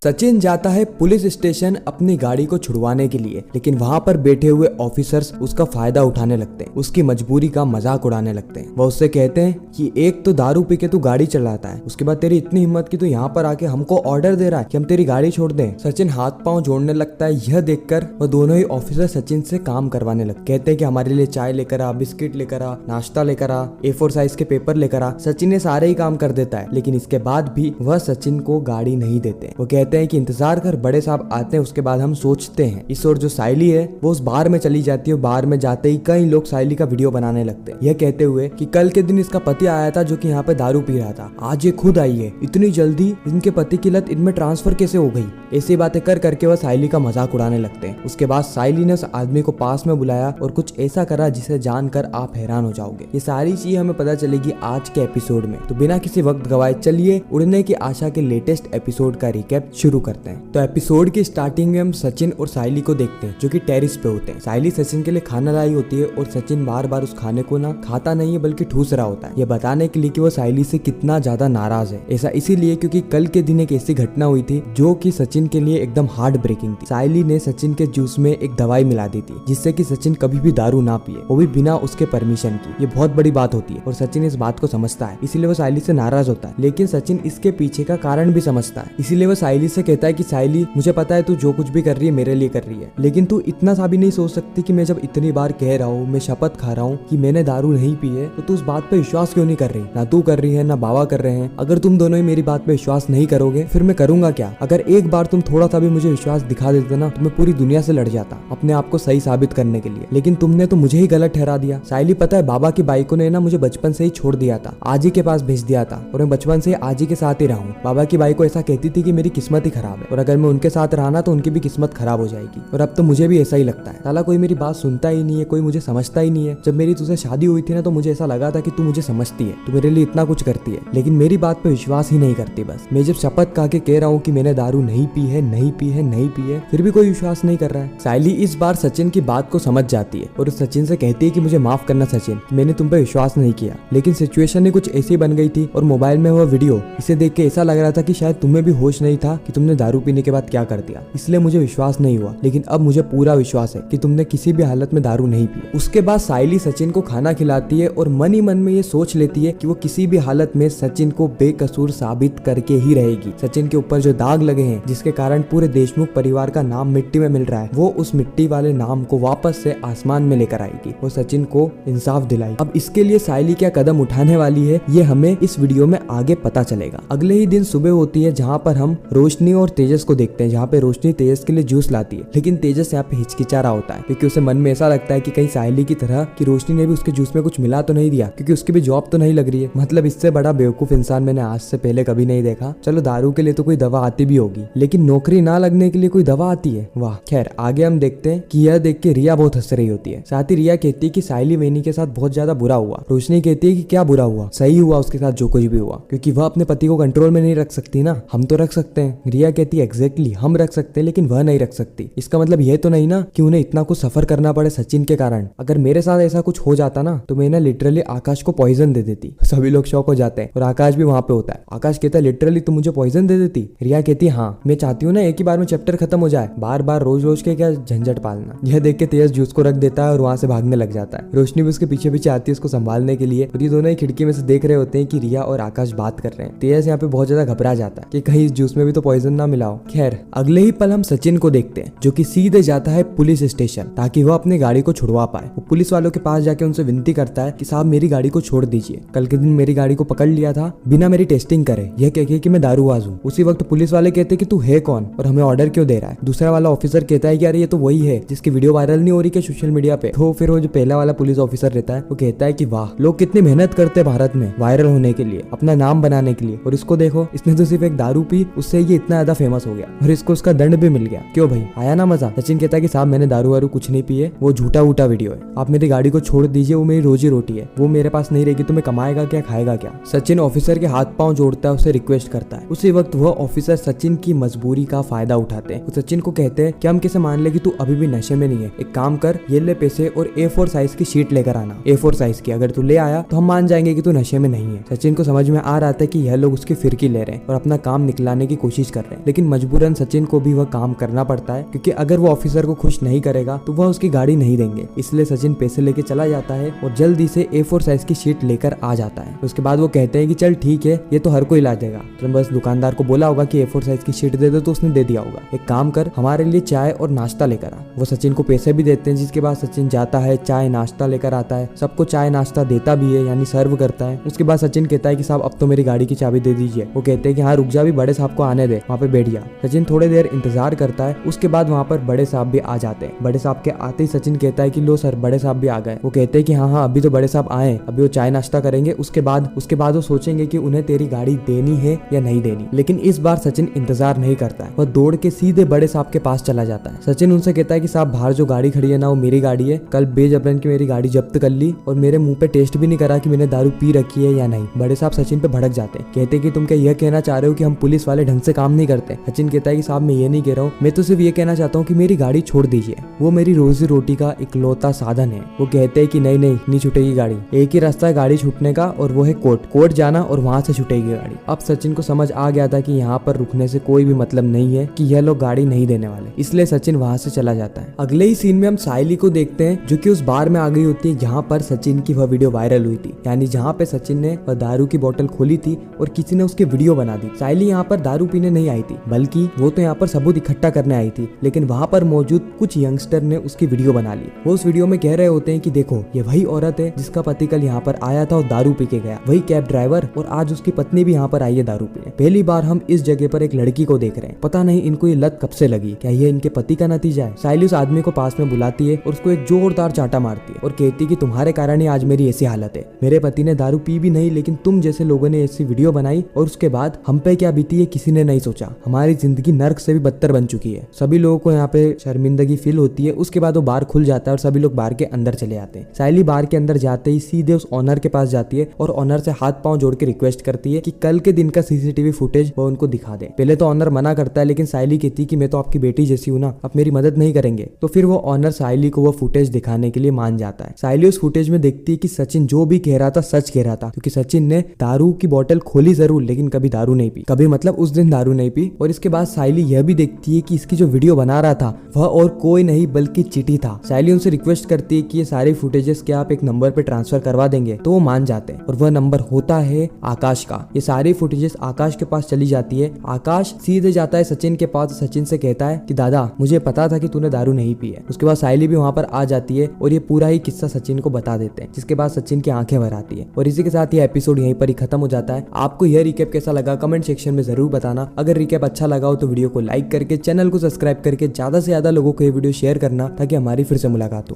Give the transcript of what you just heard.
सचिन जाता है police station अपनी गाड़ी को छुड़वाने के लिए, लेकिन वहाँ पर बैठे हुए ऑफिसर्स उसका फायदा उठाने लगते हैं, उसकी मजबूरी का मजाक उड़ाने लगते हैं। वह उससे कहते हैं कि एक तो दारू पी के तू गाड़ी चलाता है, उसके बाद तेरी इतनी हिम्मत कि तू यहाँ पर आके हमको ऑर्डर दे रहा है कि हम तेरी गाड़ी छोड़ दें। सचिन हाथ पांव जोड़ने लगता है। यह देखकर वह दोनों ही ऑफिसर सचिन से काम करवाने लगते, कहते हैं कि हमारे लिए चाय लेकर आ, बिस्किट लेकर आ, नाश्ता लेकर आ, A4 साइज के पेपर लेकर आ। सचिन ने सारे ही काम कर देता है, लेकिन इसके बाद भी वह सचिन को गाड़ी नहीं देते। वो कहते हैं कि इंतजार कर, बड़े साहब आते हैं, उसके बाद हम सोचते हैं। इस ओर जो साइली है वो उस बार में चली जाती है। बार में जाते ही कई लोग साइली का वीडियो बनाने लगते हैं, यह कहते हुए कि कल के दिन इसका पति आया था जो कि यहाँ पे दारू पी रहा था, आज ये खुद आई है, इतनी जल्दी इनके पति की लत इनमें ट्रांसफर कैसे हो गई। ऐसी बातें कर करके वह साइली का मजाक उड़ाने लगते हैं। उसके बाद साइली ने उस आदमी को पास में बुलाया और कुछ ऐसा करा जिसे जानकर आप हैरान हो जाओगे। ये सारी चीज हमें पता चलेगी आज के एपिसोड में। तो बिना किसी वक्त गवाए चलिए उड़ने की आशा के लेटेस्ट एपिसोड का रिकैप शुरू करते हैं। तो एपिसोड की स्टार्टिंग में हम सचिन और साइली को देखते हैं जो कि टेरिस पे होते हैं। साइली सचिन के लिए खाना लाई होती है और सचिन बार बार उस खाने को ना खाता नहीं है बल्कि ठूस रहा होता है, ये बताने के लिए कि वो साइली से कितना ज्यादा नाराज है। ऐसा इसीलिए क्योंकि कल के दिन एक ऐसी घटना हुई थी जो कि सचिन के लिए एकदम हार्ट ब्रेकिंग थी। साइली ने सचिन के जूस में एक दवाई मिला दी थी जिससे कि सचिन कभी भी दारू ना पिए, वो भी बिना उसके परमिशन की। ये बहुत बड़ी बात होती है और सचिन इस बात को समझता है, इसीलिए वो साइली से नाराज होता है। लेकिन सचिन इसके पीछे का कारण भी समझता है, इसीलिए वो साइली से कहता है कि साइली, मुझे पता है तू जो कुछ भी कर रही है मेरे लिए कर रही है, लेकिन तू इतना सा भी नहीं सोच सकती कि मैं जब इतनी बार कह रहा हूँ, मैं शपथ खा रहा हूँ कि मैंने दारू नहीं पी है, तो तू उस बात पे विश्वास क्यों नहीं कर रही। ना तू कर रही है ना बाबा कर रहे हैं। अगर तुम दोनों ही मेरी बात पे विश्वास नहीं करोगे फिर मैं करूंगा क्या। अगर एक बार तुम थोड़ा सा भी मुझे विश्वास दिखा देते ना तो मैं पूरी दुनिया से लड़ जाता अपने आप को सही साबित करने के लिए, लेकिन तुमने तो मुझे ही गलत ठहरा दिया। साइली, पता है बाबा की बाइकों ने ना मुझे बचपन से ही छोड़ दिया था, आजी के पास भेज दिया था और मैं बचपन से आजी के साथ ही रहा हूँ। बाबा की बाइको ऐसा कहती थी कि मेरी किस्मत ही खराब है और अगर मैं उनके साथ रहा ना तो उनकी भी किस्मत खराब हो जाएगी। और अब तो मुझे भी ऐसा ही लगता है। साला कोई मेरी बात सुनता ही नहीं है, कोई मुझे समझता ही नहीं है। जब मेरी तुझसे शादी हुई थी ना तो मुझे ऐसा लगा था कि तू मुझे समझती है, तू मेरे लिए इतना कुछ करती है, लेकिन मेरी बात पे विश्वास ही नहीं करती। बस मैं जब शपथ खा के कह रहा हूँ कि मैंने दारू नहीं पी है, नहीं पी है, नहीं पी है, फिर भी कोई विश्वास नहीं कर रहा है। साइली इस बार सचिन की बात को समझ जाती है और सचिन से कहती है कि मुझे माफ करना सचिन, मैंने तुम पे विश्वास नहीं किया। लेकिन सिचुएशन ही कुछ ऐसी बन गई थी और मोबाइल में वो वीडियो, इसे देख के ऐसा लग रहा था कि शायद तुम्हें भी होश नहीं था कि तुमने दारू पीने के बाद क्या कर दिया, इसलिए मुझे विश्वास नहीं हुआ। लेकिन अब मुझे पूरा विश्वास है कि तुमने किसी भी हालत में दारू नहीं पी। उसके बाद साइली सचिन को खाना खिलाती है और मन ही मन में ये सोच लेती है कि वो किसी भी हालत में सचिन को बेकसूर साबित करके ही रहेगी। सचिन के ऊपर जो दाग लगे हैं जिसके कारण पूरे देशमुख परिवार का नाम मिट्टी में मिल रहा है, वो उस मिट्टी वाले नाम को वापस से आसमान में लेकर आएगी, वो सचिन को इंसाफ दिलाएगी। अब इसके लिए साइली क्या कदम उठाने वाली है ये हमें इस वीडियो में आगे पता चलेगा। अगले ही दिन सुबह होती है जहाँ पर हम रोशनी और तेजस को देखते हैं, जहाँ पे रोशनी तेजस के लिए जूस लाती है, लेकिन तेजस यहाँ पे हिचकिचा रहा होता है क्योंकि उसे मन में ऐसा लगता है कि कहीं साइली की तरह कि रोशनी ने भी उसके जूस में कुछ मिला तो नहीं दिया, क्योंकि उसकी भी जॉब तो नहीं लग रही है। मतलब इससे बड़ा बेवकूफ इंसान मैंने आज से पहले कभी नहीं देखा। चलो दारू के लिए तो कोई दवा आती भी होगी, लेकिन नौकरी ना लगने के लिए कोई दवा आती है, वाह। खैर आगे हम देखते हैं कि यह देख के रिया बहुत हंस रही होती है। साथ ही रिया कहती है कि साइली वेनी के साथ बहुत ज्यादा बुरा हुआ। रोशनी कहती है कि क्या बुरा हुआ, सही हुआ उसके साथ जो कुछ भी हुआ, क्योंकि वह अपने पति को कंट्रोल में नहीं रख सकती ना, हम तो रख सकते हैं। रिया कहती है एग्जैक्टली हम रख सकते हैं लेकिन वह नहीं रख सकती। इसका मतलब यह तो नहीं ना कि उन्हें इतना कुछ सफर करना पड़े सचिन के कारण। अगर मेरे साथ ऐसा कुछ हो जाता ना तो मैं ना लिटरली आकाश को पॉइजन दे देती। सभी लोग शॉक हो जाते हैं और आकाश भी वहां पे होता है। आकाश कहता है लिटरली तुम मुझे पॉइजन दे देती। रिया कहती है हाँ, मैं चाहती हूँ ना एक ही बार में चैप्टर खत्म हो जाए, बार बार रोज रोज के क्या झंझट पालना। यह देख के तेज जूस को रख देता है और वहां से भागने लग जाता है। रोशनी भी उसके पीछे पीछे आती है उसको संभालने के लिए और ये दोनों ही खिड़की में से देख रहे होते हैं कि रिया और आकाश बात कर रहे हैं। तेज यहाँ पे बहुत ज्यादा घबरा जाता है कि कहीं इस जूस में भी तो पॉइजन ना मिलाओ। खैर अगले ही पल हम सचिन को देखते हैं जो कि सीधे जाता है पुलिस स्टेशन ताकि वह अपनी गाड़ी को छुड़वा पाए। वो पुलिस वालों के पास जाके उनसे विनती करता है कि साहब मेरी गाड़ी को छोड़ दीजिए, कल के दिन मेरी गाड़ी को पकड़ लिया था बिना मेरी टेस्टिंग करे, यह कह के कि मैं दारूबाज हूँ। उसी वक्त पुलिस वाले कहते कि तू है कौन और हमें ऑर्डर क्यों दे रहा है। दूसरा वाला ऑफिसर कहता है कि यार ये तो वही है जिसकी वीडियो वायरल नहीं हो रही है सोशल मीडिया पे। तो फिर वो जो पहला वाला पुलिस ऑफिसर रहता है वो कहता है कि वाह, लोग कितनी मेहनत करते हैं भारत में वायरल होने के लिए, अपना नाम बनाने के लिए, और इसको देखो इसने तो सिर्फ एक दारू पी उससे ये इतना ज्यादा फेमस हो गया और इसको उसका दंड भी मिल गया। क्यों भाई, आया ना मजा। सचिन कहता है कि साहब मैंने दारू वारू कुछ नहीं पी है, वो झूठा वूठा वीडियो है, आप मेरी गाड़ी को छोड़ दीजिए, वो मेरी रोजी रोटी है, वो मेरे पास नहीं रहेगी तो मैं कमाएगा क्या, खाएगा क्या। सचिन ऑफिसर के हाथ पांव जोड़ता है, उसे रिक्वेस्ट करता है। उसी वक्त वह ऑफिसर सचिन की मजबूरी का फायदा उठाते हैं। सचिन को कहते हैं कि हम कैसे मान ले कि तू अभी भी नशे में नहीं है, एक काम कर ये ले पैसे और A4 साइज की शीट लेकर आना, A4 साइज की, अगर तू ले आया तो हम मान जाएंगे कि तू नशे में नहीं है। सचिन को समझ में आ रहा था कि यह लोग उसकी फिरकी ले रहे हैं और अपना काम निकलाने की कोशिश कोशिश कर रहे हैं, लेकिन मजबूरन सचिन को भी वह काम करना पड़ता है, क्योंकि अगर वो ऑफिसर को खुश नहीं करेगा तो वह उसकी गाड़ी नहीं देंगे। इसलिए सचिन पैसे लेके चला जाता है और जल्दी से A4 साइज की शीट लेकर आ जाता है। उसके बाद वो कहते हैं कि चल ठीक है, ये तो हर कोई ला देगा। तो बस दुकानदार को बोला होगा कि A4 साइज की शीट दे दो, तो उसने दे दिया होगा। एक काम कर, हमारे लिए चाय और नाश्ता लेकर आ। वो सचिन को पैसे भी देते हैं, जिसके बाद सचिन जाता है, चाय नाश्ता लेकर आता है, सबको चाय नाश्ता देता भी है, यानी सर्व करता है। उसके बाद सचिन कहता है कि साहब अब तो मेरी गाड़ी की चाबी दे दीजिए। वो कहते हैं कि हाँ रुक जा, भी बड़े साहब को आने दे, वहाँ पे बैठ जा। सचिन थोड़ी देर इंतजार करता है। उसके बाद वहाँ पर बड़े साहब भी आ जाते हैं। बड़े साहब के आते ही सचिन कहता है कि लो सर, बड़े साहब भी आ गए। वो कहते हैं कि हाँ अभी तो बड़े साहब आए, अभी वो चाय नाश्ता करेंगे, उसके बाद वो सोचेंगे कि उन्हें तेरी गाड़ी देनी है या नहीं देनी। लेकिन इस बार सचिन इंतजार नहीं करता है, वह दौड़ के सीधे बड़े साहब के पास चला जाता है। सचिन उनसे कहता है कि साहब बाहर जो गाड़ी खड़ी है ना, वो मेरी गाड़ी है, कल बेजबरन की मेरी गाड़ी जब्त कर ली और मेरे मुंह पे टेस्ट भी नहीं करा कि मैंने दारू पी रखी है या नहीं। बड़े साहब सचिन पे भड़क जाते हैं, कहते हैं कि तुम क्या यह कहना चाह रहे हो कि हम पुलिस वाले ढंग से काम नहीं करते। सचिन कहता है कि साहब मैं ये नहीं कह रहा हूँ, मैं तो सिर्फ ये कहना चाहता हूँ कि मेरी गाड़ी छोड़ दीजिए, वो मेरी रोजी रोटी का इकलौता साधन है। वो कहते हैं कि नहीं छूटेगी गाड़ी, एक ही रास्ता है गाड़ी छूटने का और वो है कोर्ट जाना, और वहां से छूटेगी गाड़ी। अब सचिन को समझ आ गया था कि यहाँ पर रुकने से कोई भी मतलब नहीं है, कि यह लोग गाड़ी नहीं देने वाले, इसलिए सचिन वहां से चला जाता है। अगले ही सीन में हम साइली को देखते हैं, जो कि उस बार में आ गई होती है जहाँ पर सचिन की वह वीडियो वायरल हुई थी, यानी जहाँ पे सचिन ने वह दारू की बोतल खोली थी और किसी ने उसकी वीडियो बना दी। साइली यहाँ पर दारू पीने नहीं आई थी, बल्कि वो तो यहाँ पर सबूत इकट्ठा करने आई थी, लेकिन वहाँ पर मौजूद कुछ यंगस्टर ने उसकी वीडियो बना ली। वो उस वीडियो में कह रहे होते हैं कि देखो ये वही औरत है जिसका पति कल यहाँ पर आया था और दारू पी के गया, वही कैब ड्राइवर, और आज उसकी पत्नी भी यहाँ पर आई है दारू पीने। पहली बार हम इस जगह पर एक लड़की को देख रहे हैं, पता नहीं इनको ये लत कब से लगी, क्या ये इनके पति का नतीजा है। साइली उस आदमी को पास में बुलाती है और उसको एक जोरदार चाटा मारती है और कहती है कि तुम्हारे कारण ही आज मेरी ऐसी हालत है, मेरे पति ने दारू पी भी नहीं, लेकिन तुम जैसे लोगों ने ऐसी वीडियो बनाई और उसके बाद हम पे क्या बीती है किसी ने नहीं सोचा। हमारी जिंदगी नर्क से भी बदतर बन चुकी है। सभी लोगों को यहाँ पे शर्मिंदगी फील होती है। उसके बाद वो बार खुल जाता है और सभी लोग बार के अंदर चले आते हैं। साइली बार के अंदर जाते ही सीधे उस ऑनर के पास जाती है और ऑनर से हाथ पांव जोड़ के रिक्वेस्ट करती है कि कल के दिन का CCTV फुटेज वो उनको दिखा दे। पहले तो ऑनर मना करता है, लेकिन साइली कहती है कि मैं तो आपकी बेटी जैसी हूँ ना, आप मेरी मदद नहीं करेंगे। तो फिर वो ऑनर साइली को वो फुटेज दिखाने के लिए मान जाता है। साइली उस फुटेज में देखती है कि सचिन जो भी कह रहा था सच कह रहा था, क्योंकि सचिन ने दारू की बोतल खोली जरूर, लेकिन कभी दारू नहीं पी, कभी मतलब उस दिन दारू नहीं पी। और इसके बाद साइली यह भी देखती है कि इसकी जो वीडियो बना रहा था वह और कोई नहीं बल्कि चिटी था। साइली उनसे रिक्वेस्ट करती है कि ये सारे फुटेजेस क्या आप एक नंबर पे ट्रांसफर करवा देंगे, तो वो मान जाते हैं और वह नंबर होता है आकाश का। ये सारी फुटेजेस आकाश के पास चली जाती है। आकाश सीधे जाता है सचिन के पास, सचिन से कहता है कि दादा मुझे पता था कि तूने दारू नहीं पी है। उसके बाद साइली भी वहां पर आ जाती है और ये पूरा ही किस्सा सचिन को बता देते हैं, जिसके बाद सचिन की आंखें भर आती है। और इसी के साथ ये एपिसोड यहीं पर ही खत्म हो जाता है। आपको यह रिकैप कैसा लगा कमेंट सेक्शन में जरूर बताना। अगर रिकैप अच्छा लगा हो तो वीडियो को लाइक करके चैनल को सब्सक्राइब करके ज्यादा से ज्यादा लोगों को ये वीडियो शेयर करना, ताकि हमारी फिर से मुलाकात हो।